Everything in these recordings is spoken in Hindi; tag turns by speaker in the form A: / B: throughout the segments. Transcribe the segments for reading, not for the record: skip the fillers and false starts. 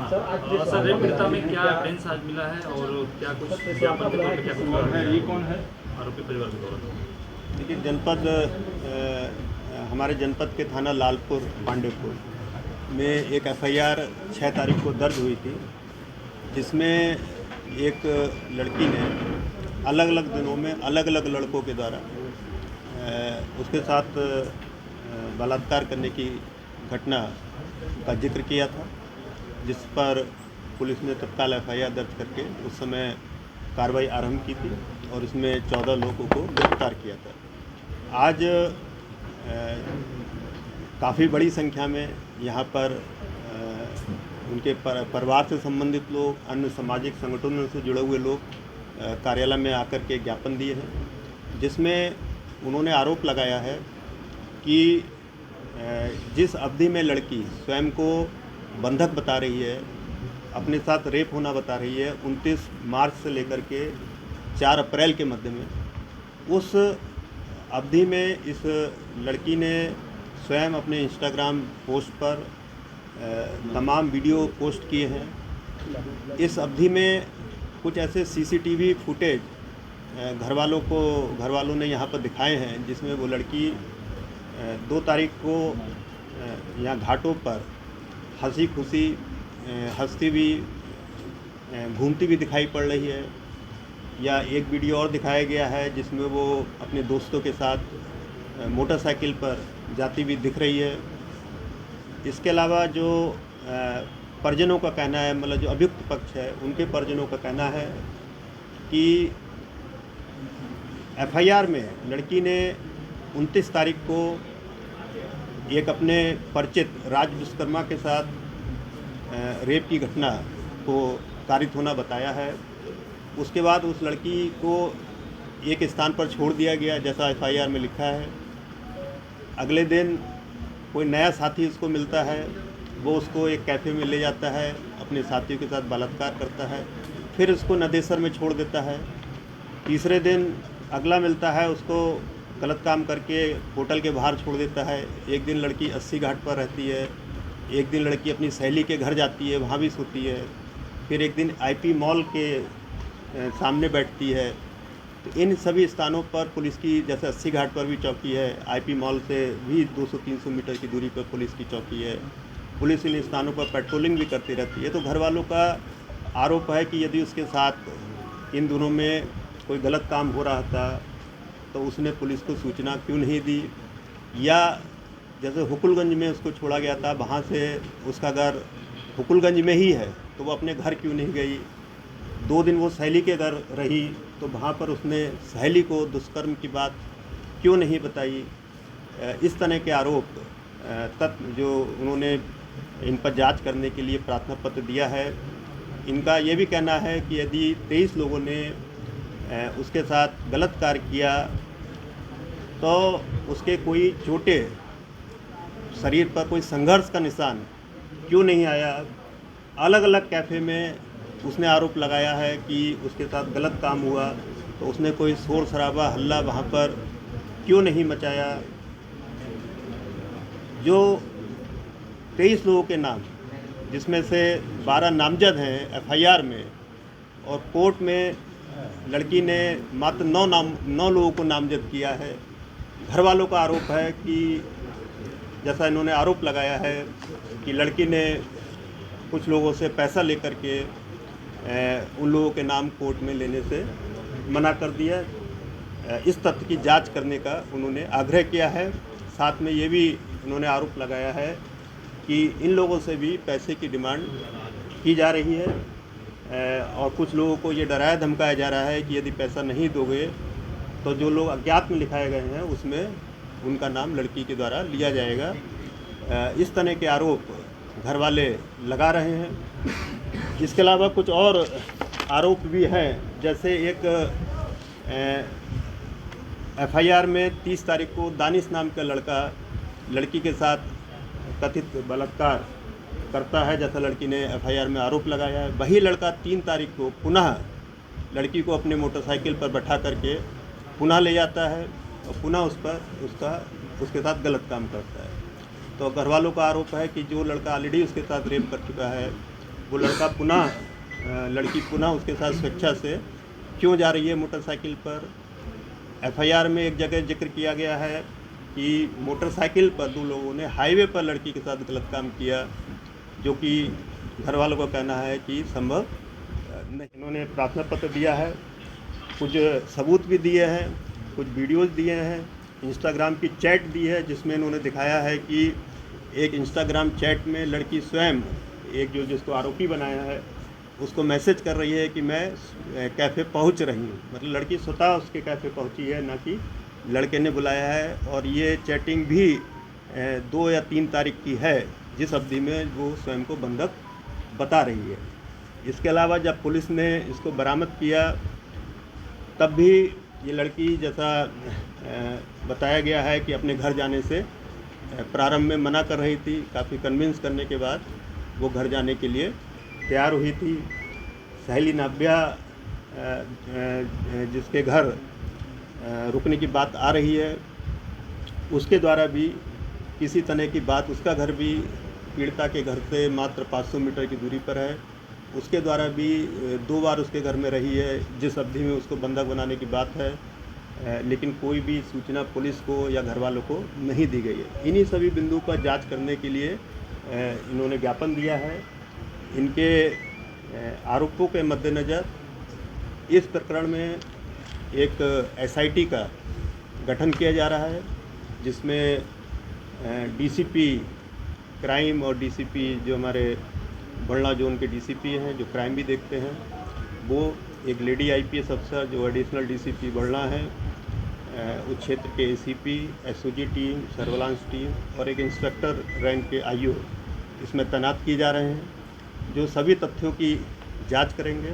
A: सर रेप पीड़िता में क्या एविडेंस आज मिला है और क्या कुछ ज्ञापन के तौर पे क्या कुछ है, ये कौन है आरोपी परिवार के तौर पर?
B: देखिए, हमारे जनपद के थाना लालपुर पांडेपुर में एक एफआईआर 6 तारीख को दर्ज हुई थी, जिसमें एक लड़की ने अलग अलग दिनों में अलग अलग लड़कों के द्वारा उसके साथ बलात्कार करने की घटना का जिक्र किया था, जिस पर पुलिस ने तत्काल एफआईआर दर्ज करके उस समय कार्रवाई आरंभ की थी और इसमें 14 लोगों को गिरफ्तार किया था। आज काफ़ी बड़ी संख्या में यहाँ पर उनके परिवार से संबंधित लोग, अन्य सामाजिक संगठनों से जुड़े हुए लोग कार्यालय में आकर के ज्ञापन दिए हैं, जिसमें उन्होंने आरोप लगाया है कि जिस अवधि में लड़की स्वयं को बंधक बता रही है, अपने साथ रेप होना बता रही है, 29 मार्च से लेकर के 4 अप्रैल के मध्य में, उस अवधि में इस लड़की ने स्वयं अपने इंस्टाग्राम पोस्ट पर तमाम वीडियो पोस्ट किए हैं। इस अवधि में कुछ ऐसे सीसीटीवी फुटेज घर वालों ने यहाँ पर दिखाए हैं, जिसमें वो लड़की 2 तारीख को यहाँ घाटों पर हंसी खुशी हंसती हुई घूमती भी दिखाई पड़ रही है। या एक वीडियो और दिखाया गया है जिसमें वो अपने दोस्तों के साथ मोटरसाइकिल पर जाती हुई दिख रही है। इसके अलावा जो परिजनों का कहना है, मतलब जो अभियुक्त पक्ष है, उनके परिजनों का कहना है कि एफआईआर में लड़की ने 29 तारीख को एक अपने परिचित राज विश्वकर्मा के साथ रेप की घटना को कारित होना बताया है। उसके बाद उस लड़की को एक स्थान पर छोड़ दिया गया, जैसा एफआईआर में लिखा है। अगले दिन कोई नया साथी उसको मिलता है, वो उसको एक कैफ़े में ले जाता है, अपने साथियों के साथ बलात्कार करता है, फिर उसको नदेसर में छोड़ देता है। तीसरे दिन अगला मिलता है, उसको गलत काम करके होटल के बाहर छोड़ देता है। एक दिन लड़की 80 घाट पर रहती है, एक दिन लड़की अपनी सहेली के घर जाती है, वहाँ भी सोती है, फिर एक दिन आईपी मॉल के सामने बैठती है। तो इन सभी स्थानों पर पुलिस की, जैसे 80 घाट पर भी चौकी है, आईपी मॉल से भी 200-300 मीटर की दूरी पर पुलिस की चौकी है। पुलिस इन स्थानों पर पेट्रोलिंग भी करती रहती है। तो घर वालों का आरोप है कि यदि उसके साथ इन दिनों में कोई गलत काम हो रहा था तो उसने पुलिस को सूचना क्यों नहीं दी, या जैसे हुकुलगंज में उसको छोड़ा गया था, वहाँ से उसका घर हुकुलगंज में ही है, तो वो अपने घर क्यों नहीं गई। 2 दिन वो सहेली के घर रही, तो वहाँ पर उसने सहेली को दुष्कर्म की बात क्यों नहीं बताई। इस तरह के आरोप तत्व जो उन्होंने इन पर जांच करने के लिए प्रार्थना पत्र दिया है। इनका ये भी कहना है कि यदि 23 लोगों ने उसके साथ गलत कार्य किया तो उसके कोई चोटें, शरीर पर कोई संघर्ष का निशान क्यों नहीं आया। अलग अलग कैफ़े में उसने आरोप लगाया है कि उसके साथ गलत काम हुआ, तो उसने कोई शोर शराबा हल्ला वहाँ पर क्यों नहीं मचाया। जो 23 लोगों के नाम, जिसमें से 12 नामजद हैं एफआईआर में, और कोर्ट में लड़की ने मात्र 9 लोगों को नामजद किया है। घर वालों का आरोप है कि जैसा इन्होंने आरोप लगाया है कि लड़की ने कुछ लोगों से पैसा लेकर के उन लोगों के नाम कोर्ट में लेने से मना कर दिया। इस तथ्य की जांच करने का उन्होंने आग्रह किया है। साथ में ये भी उन्होंने आरोप लगाया है कि इन लोगों से भी पैसे की डिमांड की जा रही है, और कुछ लोगों को ये डराया धमकाया जा रहा है कि यदि पैसा नहीं दोगे तो जो लोग अज्ञात में लिखाए गए हैं उसमें उनका नाम लड़की के द्वारा लिया जाएगा। इस तरह के आरोप घर वाले लगा रहे हैं। इसके अलावा कुछ और आरोप भी हैं, जैसे एक एफआईआर में 30 तारीख को दानिश नाम का लड़का लड़की के साथ कथित बलात्कार करता है, जैसा लड़की ने एफआईआर में आरोप लगाया है। वही लड़का 3 तारीख को पुनः लड़की को अपने मोटरसाइकिल पर बैठा करके पुनः ले जाता है और पुनः उसके साथ गलत काम करता है। तो घर वालों का आरोप है कि जो लड़का ऑलरेडी उसके साथ रेप कर चुका है, वो लड़की पुनः उसके साथ स्वेच्छा से क्यों जा रही है मोटरसाइकिल पर। एफआईआर में एक जगह जिक्र किया गया है कि मोटरसाइकिल पर 2 लोगों ने हाईवे पर लड़की के साथ गलत काम किया, जो कि घर वालों का कहना है कि संभव नहीं। इन्होंने प्रार्थना पत्र दिया है, कुछ सबूत भी दिए हैं, कुछ वीडियोज़ दिए हैं, इंस्टाग्राम की चैट दी है जिसमें इन्होंने दिखाया है कि एक इंस्टाग्राम चैट में लड़की स्वयं एक जिसको आरोपी बनाया है उसको मैसेज कर रही है कि मैं कैफ़े पहुंच रही हूं। मतलब लड़की स्वतः उसके कैफ़े पहुंची है, ना कि लड़के ने बुलाया है। और ये चैटिंग भी 2 या 3 तारीख की है, जिस अवधि में वो स्वयं को बंधक बता रही है। इसके अलावा जब पुलिस ने इसको बरामद किया तब भी ये लड़की, जैसा बताया गया है कि अपने घर जाने से प्रारंभ में मना कर रही थी। काफ़ी कन्विंस करने के बाद वो घर जाने के लिए तैयार हुई थी। सहेली नाव्या जिसके घर रुकने की बात आ रही है, उसके द्वारा भी किसी तरह की बात, उसका घर भी पीड़िता के घर से मात्र 500 मीटर की दूरी पर है, उसके द्वारा भी 2 बार उसके घर में रही है, जिस अवधि में उसको बंधक बनाने की बात है। लेकिन कोई भी सूचना पुलिस को या घर वालों को नहीं दी गई है। इन्हीं सभी बिंदु पर जांच करने के लिए इन्होंने ज्ञापन दिया है। इनके आरोपों के मद्देनज़र इस प्रकरण में एक एसआईटी का गठन किया जा रहा है, जिसमें डीसीपी क्राइम और डीसीपी जो हमारे बड़ला जोन के डीसीपी हैं, जो क्राइम भी देखते हैं, वो एक लेडी आईपीएस अफसर जो एडिशनल डीसीपी बड़ला हैं, उस क्षेत्र के ACP, SOG team, surveillance team और एक इंस्पेक्टर रैंक के आईओ इसमें तैनात किए जा रहे हैं, जो सभी तथ्यों की जांच करेंगे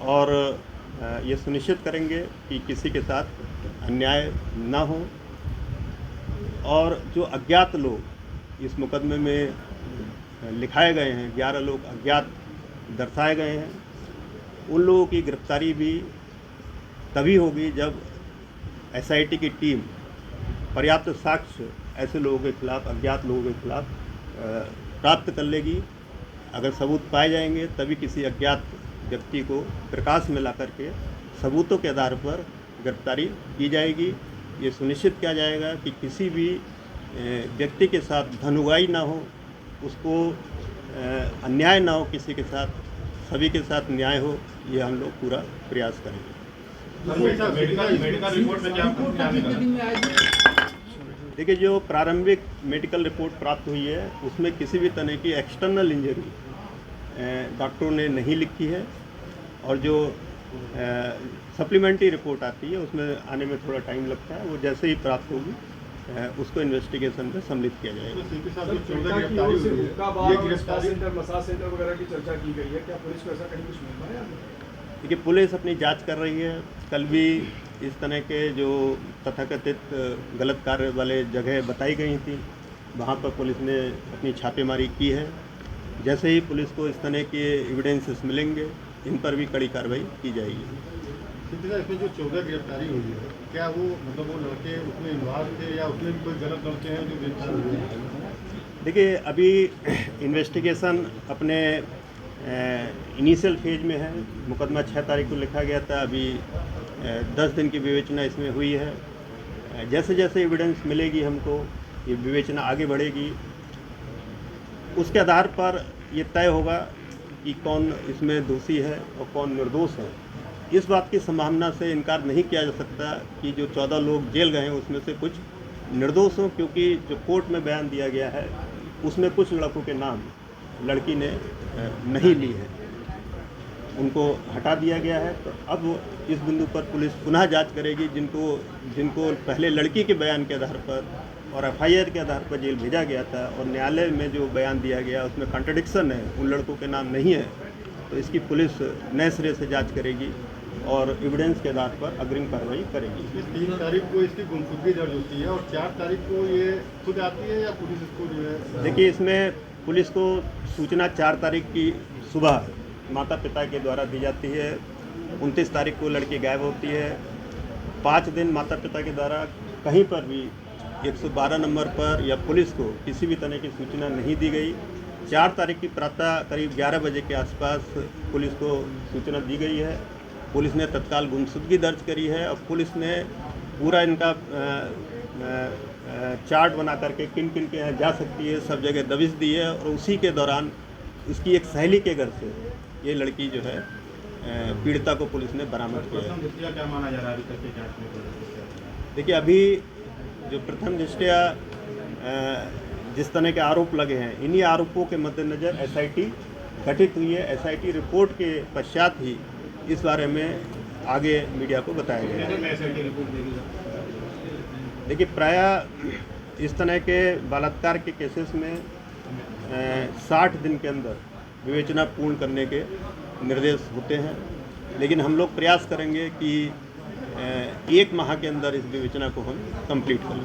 B: और ये सुनिश्चित करेंगे कि किसी के साथ अन्याय ना हो। और जो अज्ञात लोग इस मुकदमे में लिखाए गए हैं, 11 लोग अज्ञात दर्शाए गए हैं, उन लोगों की गिरफ्तारी भी तभी होगी जब एसआईटी की टीम पर्याप्त साक्ष्य ऐसे लोगों के खिलाफ, अज्ञात लोगों के खिलाफ प्राप्त कर लेगी। अगर सबूत पाए जाएंगे तभी किसी अज्ञात व्यक्ति को प्रकाश में ला करके सबूतों के आधार पर गिरफ्तारी की जाएगी। ये सुनिश्चित किया जाएगा कि किसी भी व्यक्ति के साथ धन-उगाही ना हो, उसको अन्याय ना हो, किसी के साथ, सभी के साथ न्याय हो। ये हम लोग पूरा प्रयास करेंगे। देखिए, जो प्रारंभिक मेडिकल रिपोर्ट प्राप्त हुई है उसमें किसी भी तरह की एक्सटर्नल इंजरी डॉक्टरों ने नहीं लिखी है, और जो सप्लीमेंट्री रिपोर्ट आती है उसमें आने में थोड़ा टाइम लगता है। वो जैसे ही प्राप्त होगी उसको इन्वेस्टिगेशन में सम्मिलित किया जाएगा।
C: मसाज सेंटर वगैरह की चर्चा की गई है, क्या पुलिस को ऐसा कहीं कुछ मिल है?
B: देखिए, पुलिस अपनी जांच कर रही है। कल भी इस तरह के जो तथाकथित गलत कार्य वाले जगह बताई गई थी, वहाँ पर पुलिस ने अपनी छापेमारी की है। जैसे ही पुलिस को इस तरह के एविडेंसेस मिलेंगे, इन पर भी कड़ी कार्रवाई की जाएगी।
D: इसमें जो 14 गिरफ्तारी हुई है, क्या वो मतलब वो लड़के उसमें इन्वॉल्व थे या उसमें कोई गलत लड़के हैं जो गिरफ्तार हुए हैं?
B: देखिए, अभी इन्वेस्टिगेशन अपने इनिशियल फेज में है। मुकदमा 6 तारीख को लिखा गया था, अभी 10 दिन की विवेचना इसमें हुई है। जैसे जैसे एविडेंस मिलेगी हमको, ये विवेचना आगे बढ़ेगी। उसके आधार पर ये तय होगा कि कौन इसमें दोषी है और कौन निर्दोष है। इस बात की संभावना से इनकार नहीं किया जा सकता कि जो 14 लोग जेल गए हैं उसमें से कुछ निर्दोष हों, क्योंकि जो कोर्ट में बयान दिया गया है उसमें कुछ लड़कों के नाम लड़की ने नहीं ली है, उनको हटा दिया गया है। तो अब इस बिंदु पर पुलिस पुनः जांच करेगी। जिनको पहले लड़की के बयान के आधार पर और एफआईआर के आधार पर जेल भेजा गया था और न्यायालय में जो बयान दिया गया उसमें कॉन्ट्रडिक्शन है, उन लड़कों के नाम नहीं है, तो इसकी पुलिस नए सिरे से जांच करेगी और एविडेंस के आधार पर अग्रिम कार्रवाई करेगी।
D: 3 तारीख को इसकी गुमशुदगी दर्ज होती है और 4 तारीख को ये खुद आती है या पुलिस इसको जो है?
B: देखिए, इसमें पुलिस को सूचना 4 तारीख की सुबह माता पिता के द्वारा दी जाती है। 29 तारीख को लड़की गायब होती है। 5 दिन माता पिता के द्वारा कहीं पर भी 112 नंबर पर या पुलिस को किसी भी तरह की सूचना नहीं दी गई। 4 तारीख की प्रातः करीब 11 बजे के आसपास पुलिस को सूचना दी गई है। पुलिस ने तत्काल गुमशुदगी दर्ज करी है और पुलिस ने पूरा इनका चार्ट बना करके किन किन के यहाँ जा सकती है सब जगह दबिश दी है। और उसी के दौरान इसकी एक सहेली के घर से ये लड़की जो है पीड़िता को पुलिस ने बरामद किया है।
D: क्या माना जा रहा है अभी तक की जांच में?
B: देखिए, अभी जो प्रथम दृष्टया जिस तरह के आरोप लगे हैं, इन्हीं आरोपों के मद्देनज़र एसआईटी गठित हुई है। एसआईटी रिपोर्ट के पश्चात ही इस बारे में आगे मीडिया को बताया गया। देखिए, प्रायः इस तरह के बलात्कार के केसेस में 60 दिन के अंदर विवेचना पूर्ण करने के निर्देश होते हैं, लेकिन हम लोग प्रयास करेंगे कि 1 माह के अंदर इस विवेचना को हम कंप्लीट करें।